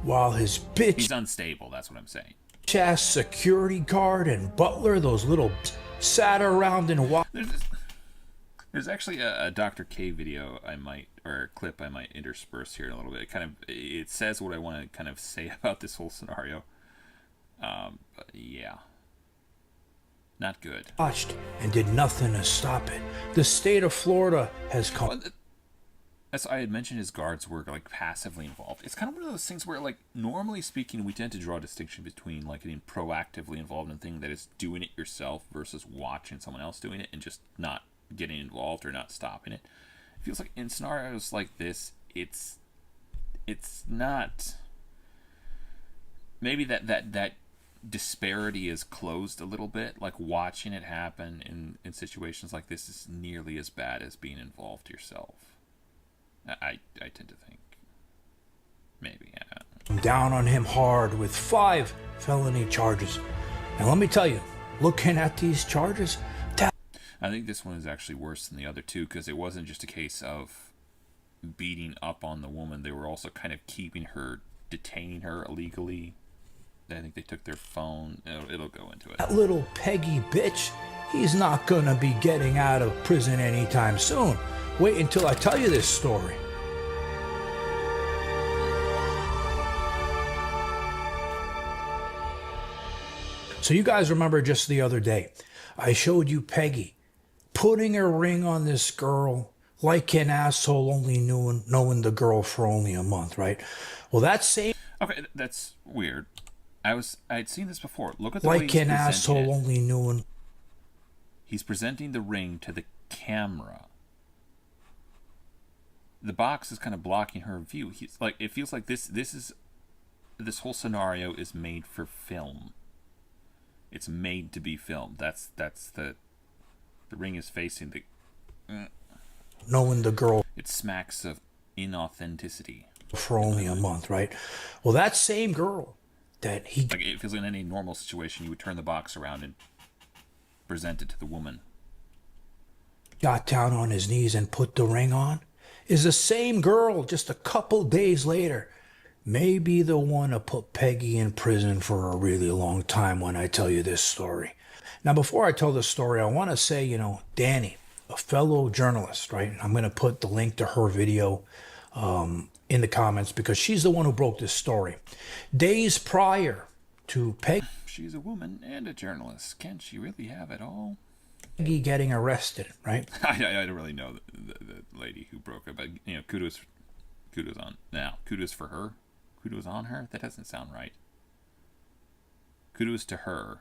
while his bitch... He's unstable, that's what I'm saying. ...ass security guard and butler, those little sat around and watched... There's actually a Dr. K video or a clip I might intersperse here in a little bit. It says what I want to kind of say about this whole scenario. But yeah. Not good. ...watched and did nothing to stop it. The state of Florida has come... Well, as I had mentioned, his guards were like passively involved. It's kind of one of those things where, like, normally speaking, we tend to draw a distinction between like getting proactively involved in a thing that is doing it yourself versus watching someone else doing it and just not getting involved or not stopping it. It feels like in scenarios like this, it's not. Maybe that disparity is closed a little bit. Like watching it happen in situations like this is nearly as bad as being involved yourself. I tend to think. Maybe. Down on him hard with 5 felony charges. And let me tell you, looking at these charges... I think this one is actually worse than the other two because it wasn't just a case of beating up on the woman. They were also kind of detaining her illegally. I think they took their phone. It'll go into it. That little Peggy bitch, he's not gonna be getting out of prison anytime soon. Wait until I tell you this story. So you guys remember just the other day, I showed you Peggy putting a ring on this girl like an asshole, only knowing the girl for only a month, right? Well, that same... Okay, that's weird. I'd seen this before. Look at the way Like he's an asshole, presenting it. only knowing... He's presenting the ring to the camera. The box is kind of blocking her view. He's like, it feels like this whole scenario is made for film. It's made to be filmed. That's the ring is facing the... knowing the girl It smacks of inauthenticity. for only a month, right? Well, that same girl that he... Like, it feels like in any normal situation, you would turn the box around and present it to the woman. got down on his knees and put the ring on is the same girl just a couple days later may be the one to put Peggy in prison for a really long time when I tell you this story. Now, before I tell this story, I want to say, you know, Danny, a fellow journalist, right? I'm going to put the link to her video in the comments because she's the one who broke this story. Days prior to Peggy... She's a woman and a journalist. Can she really have it all? Peggy getting arrested, right? I don't really know the lady who broke it, but, you know, kudos for her. Kudos on her? That doesn't sound right. Kudos to her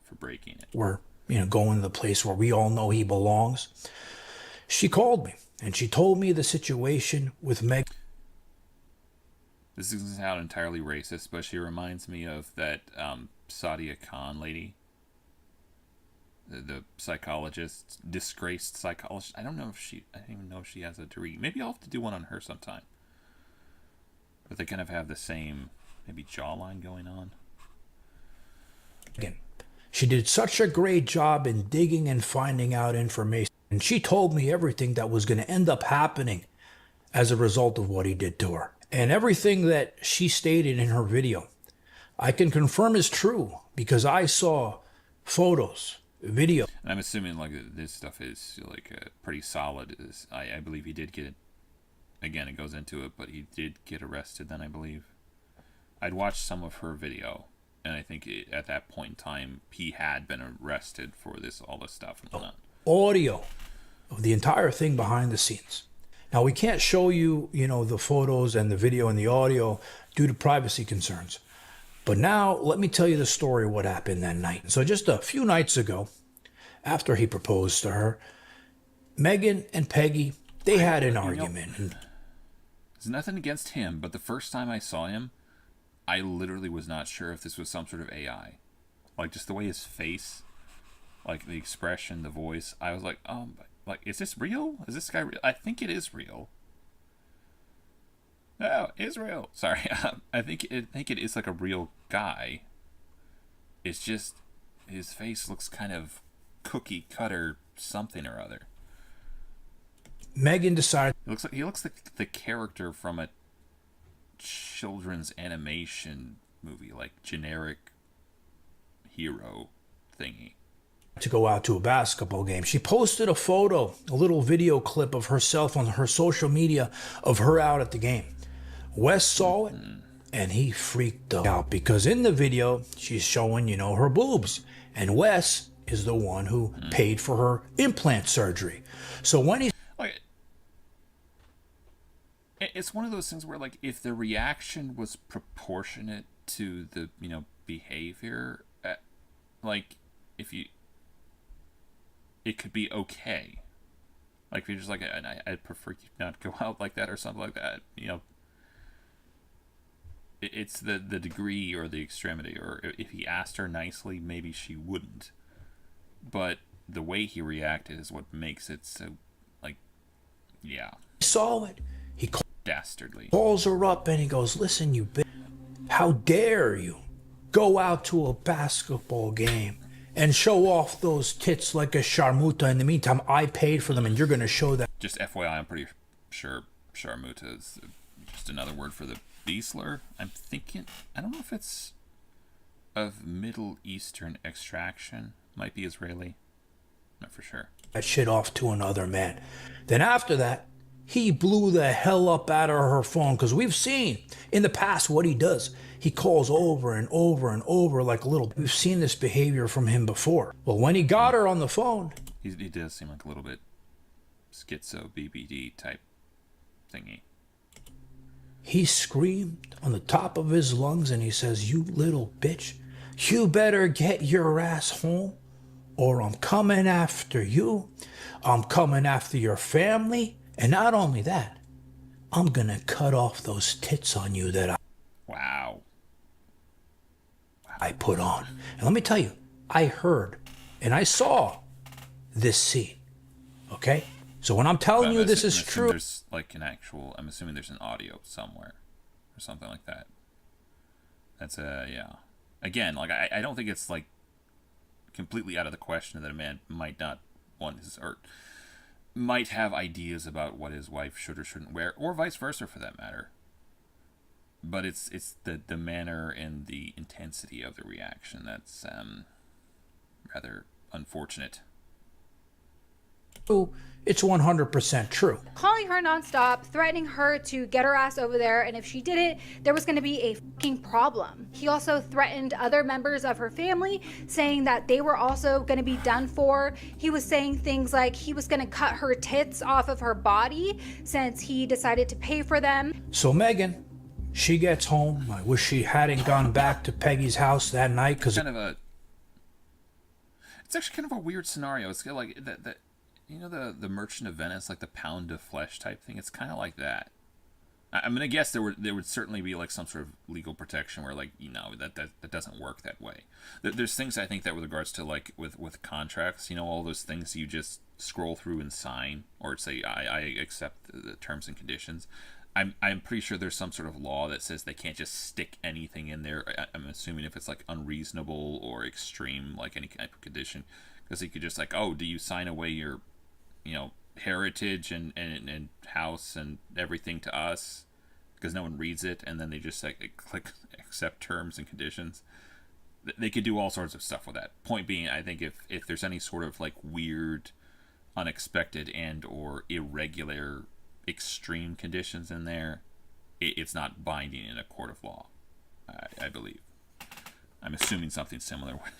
for breaking it. We're, you know, going to the place where we all know he belongs. She called me and she told me the situation with Meg. This doesn't sound entirely racist, but she reminds me of that Sadia Khan lady. The psychologist, disgraced psychologist. I don't even know if she has a degree. Maybe I'll have to do one on her sometime. But they kind of have the same, maybe jawline going on. Again, she did such a great job in digging and finding out information. And she told me everything that was going to end up happening as a result of what he did to her. And everything that she stated in her video, I can confirm is true because I saw photos, video. And I'm assuming like this stuff is like pretty solid. I believe he did get it. Again, it goes into it, but he did get arrested then, I believe. I'd watched some of her video, and I think at that point in time, he had been arrested for all this stuff and whatnot. Audio of the entire thing behind the scenes. Now, we can't show you, you know, the photos and the video and the audio due to privacy concerns. But now, let me tell you the story of what happened that night. So just a few nights ago, after he proposed to her, Megan and Peggy, they had an argument. There's nothing against him, but the first time I saw him, I literally was not sure if this was some sort of AI. Like, just the way his face, like the expression, the voice, I was like, like, is this real? Is this guy real? I think it is real. Oh, Israel. Sorry, I think it is like a real guy. It's just his face looks kind of cookie cutter something or other. Megan decided He looks like the character from a children's animation movie, like generic hero thingy. To go out to a basketball game. She posted a photo, a little video clip of herself on her social media of her out at the game. Wes saw it and he freaked out because in the video she's showing, you know, her boobs, and Wes is the one who paid for her implant surgery. So when he... It's one of those things where, like, if the reaction was proportionate to the, you know, behavior, like, if you... It could be okay. Like, if you're just like, I'd prefer you not go out like that or something like that, you know. It's the degree or the extremity, or if he asked her nicely, maybe she wouldn't. But the way he reacted is what makes it so, like, yeah. Saw it. He dastardly. Calls her up and he goes, listen, you bitch, how dare you go out to a basketball game and show off those tits like a sharmuta. In the meantime, I paid for them and you're going to show that. Just FYI, I'm pretty sure sharmuta is just another word for the B slur. I'm thinking, I don't know if it's of Middle Eastern extraction. Might be Israeli. Not for sure. That shit off to another man. Then after that, he blew the hell up out of her phone, because we've seen in the past what he does. He calls over and over and over like a little. We've seen this behavior from him before. Well, when he got her on the phone, He does seem like a little bit schizo BBD type thingy. he screamed on the top of his lungs and he says, "You little bitch, you better get your ass home or I'm coming after you. I'm coming after your family. And not only that, I'm going to cut off those tits on you that Wow. I put on." And let me tell you, I heard and I saw this scene. Okay? So when I'm telling you this is true. There's like an actual, I'm assuming there's an audio somewhere or something like that. That's yeah. Again, like I don't think it's like completely out of the question that a man might not want his, or might have ideas about what his wife should or shouldn't wear, or vice versa for that matter. But it's the manner and the intensity of the reaction that's rather unfortunate. It's 100% true. Calling her nonstop, threatening her to get her ass over there, and if she didn't, there was going to be a fucking problem. He also threatened other members of her family, saying that they were also going to be done for. He was saying things like he was going to cut her tits off of her body since he decided to pay for them. So Megan, she gets home. I wish she hadn't gone back to Peggy's house that night, because it's actually kind of a weird scenario. It's like that. You know the Merchant of Venice, like the pound of flesh type thing? It's kind of like that. I'm going to guess there would certainly be like some sort of legal protection where, like, you know, that doesn't work that way. There's things I think that with regards to like with contracts, you know, all those things you just scroll through and sign or say I accept the terms and conditions. I'm pretty sure there's some sort of law that says they can't just stick anything in there. I'm assuming if it's like unreasonable or extreme, like any type of condition, because you could just like, oh, do you sign away your, you know, heritage and house and everything to us, because no one reads it, and then they just like click accept terms and conditions. They could do all sorts of stuff with that. Point being, I think if there's any sort of like weird, unexpected and or irregular extreme conditions in there, it's not binding in a court of law, I believe. I'm assuming something similar with.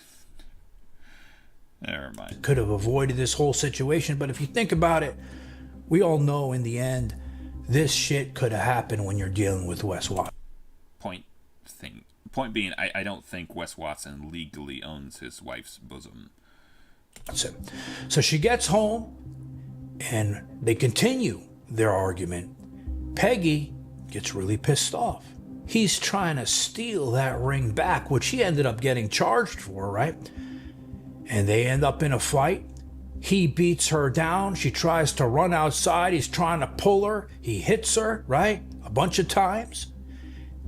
Never mind. Could have avoided this whole situation, but if you think about it, we all know in the end, this shit could have happened when you're dealing with Wes Watson. Point being, I don't think Wes Watson legally owns his wife's bosom. So she gets home, and they continue their argument. Peggy gets really pissed off. He's trying to steal that ring back, which he ended up getting charged for, right? And they end up in a fight. He beats her down. She tries to run outside. He's trying to pull her. He hits her, right? A bunch of times.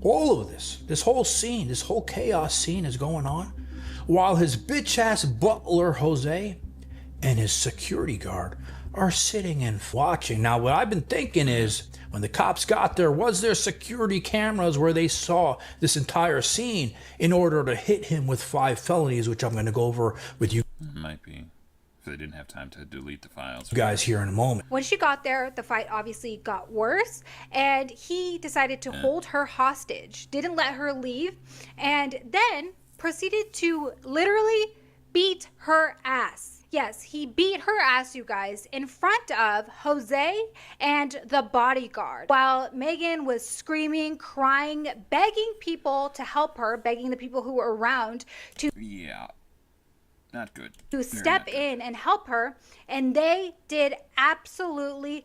All of this whole scene, this whole chaos scene is going on while his bitch-ass butler, Jose, and his security guard are sitting and watching. Now, what I've been thinking is, when the cops got there, was there security cameras where they saw this entire scene in order to hit him with 5 felonies, which I'm going to go over with you. Might be. If they didn't have time to delete the files. Guys here in a moment. When she got there, the fight obviously got worse, and he decided to hold her hostage, didn't let her leave, and then proceeded to literally beat her ass. Yes, he beat her ass, you guys, in front of Jose and the bodyguard, while Megan was screaming, crying, begging people to help her, begging the people who were around to not good. To step in and help her, and they did absolutely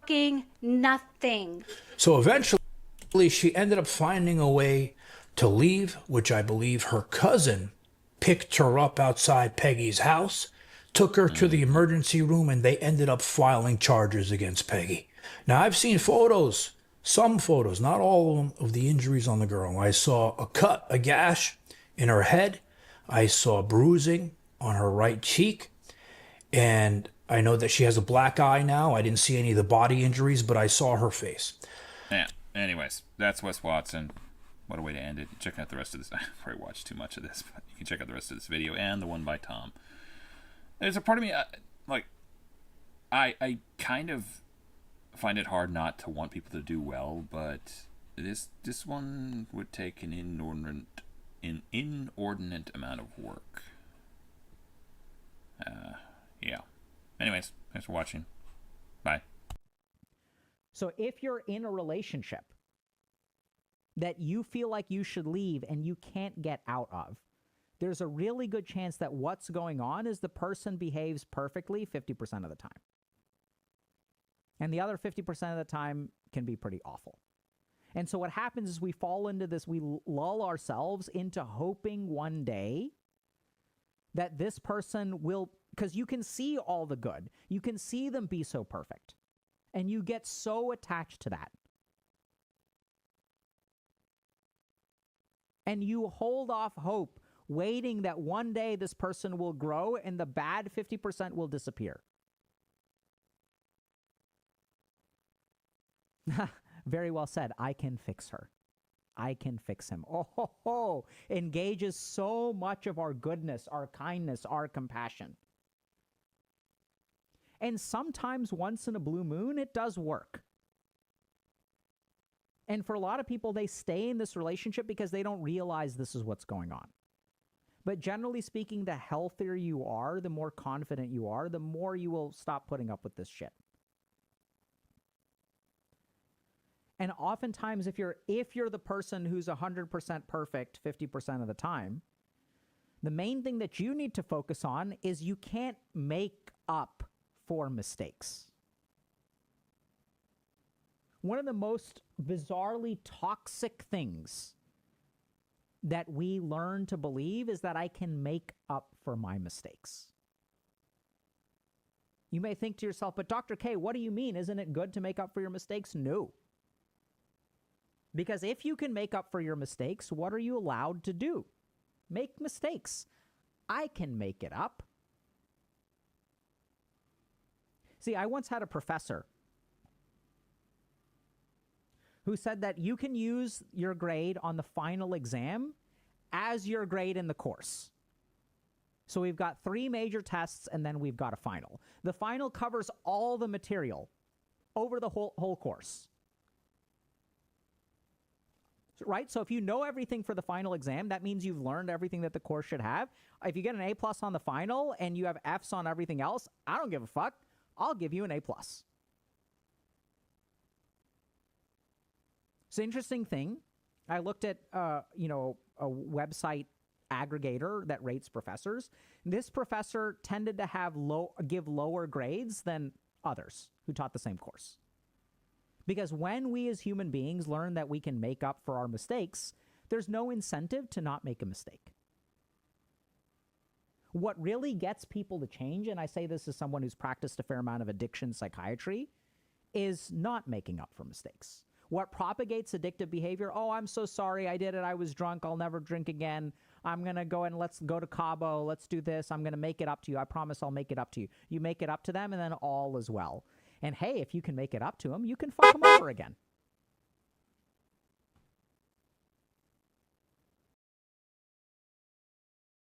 fucking nothing. So eventually she ended up finding a way to leave, which I believe her cousin picked her up outside Peggy's house, took her to the emergency room, and they ended up filing charges against Peggy. Now, I've seen photos, some photos, not all of them, of the injuries on the girl. I saw a cut, a gash in her head. I saw bruising on her right cheek. And I know that she has a black eye now. I didn't see any of the body injuries, but I saw her face. Yeah. Anyways, that's Wes Watson. What a way to end it. Check out the rest of this. I probably watched too much of this, but you can check out the rest of this video and the one by Tom. There's a part of me, I kind of find it hard not to want people to do well, but this one would take an inordinate amount of work. Yeah. Anyways, thanks for watching. Bye. So if you're in a relationship that you feel like you should leave and you can't get out of, there's a really good chance that what's going on is the person behaves perfectly 50% of the time. And the other 50% of the time can be pretty awful. And so what happens is we fall into this, we lull ourselves into hoping one day that this person will, because you can see all the good. You can see them be so perfect. And you get so attached to that. And you hold off hope, waiting that one day this person will grow and the bad 50% will disappear. Very well said. I can fix her. I can fix him. Oh, ho, ho. Engages so much of our goodness, our kindness, our compassion. And sometimes once in a blue moon, it does work. And for a lot of people, they stay in this relationship because they don't realize this is what's going on. But generally speaking, the healthier you are, the more confident you are, the more you will stop putting up with this shit. And oftentimes, if you're the person who's 100% perfect 50% of the time, the main thing that you need to focus on is you can't make up for mistakes. One of the most bizarrely toxic things that we learn to believe is that I can make up for my mistakes. You may think to yourself, but Dr. K, what do you mean? Isn't it good to make up for your mistakes? No. Because if you can make up for your mistakes, what are you allowed to do? Make mistakes. I can make it up. See, I once had a professor who said that you can use your grade on the final exam as your grade in the course. So we've got 3 major tests and then we've got a final. The final covers all the material over the whole course. Right? So if you know everything for the final exam, that means you've learned everything that the course should have. If you get an A+ on the final and you have Fs on everything else, I don't give a fuck. I'll give you an A+. It's an interesting thing. I looked at, a website aggregator that rates professors. This professor tended to give lower grades than others who taught the same course. Because when we as human beings learn that we can make up for our mistakes, there's no incentive to not make a mistake. What really gets people to change, and I say this as someone who's practiced a fair amount of addiction psychiatry, is not making up for mistakes. What propagates addictive behavior, oh, I'm so sorry, I did it, I was drunk, I'll never drink again, I'm going to go and let's go to Cabo, let's do this, I'm going to make it up to you, I promise I'll make it up to you. You make it up to them and then all is well. And hey, if you can make it up to them, you can fuck them over again.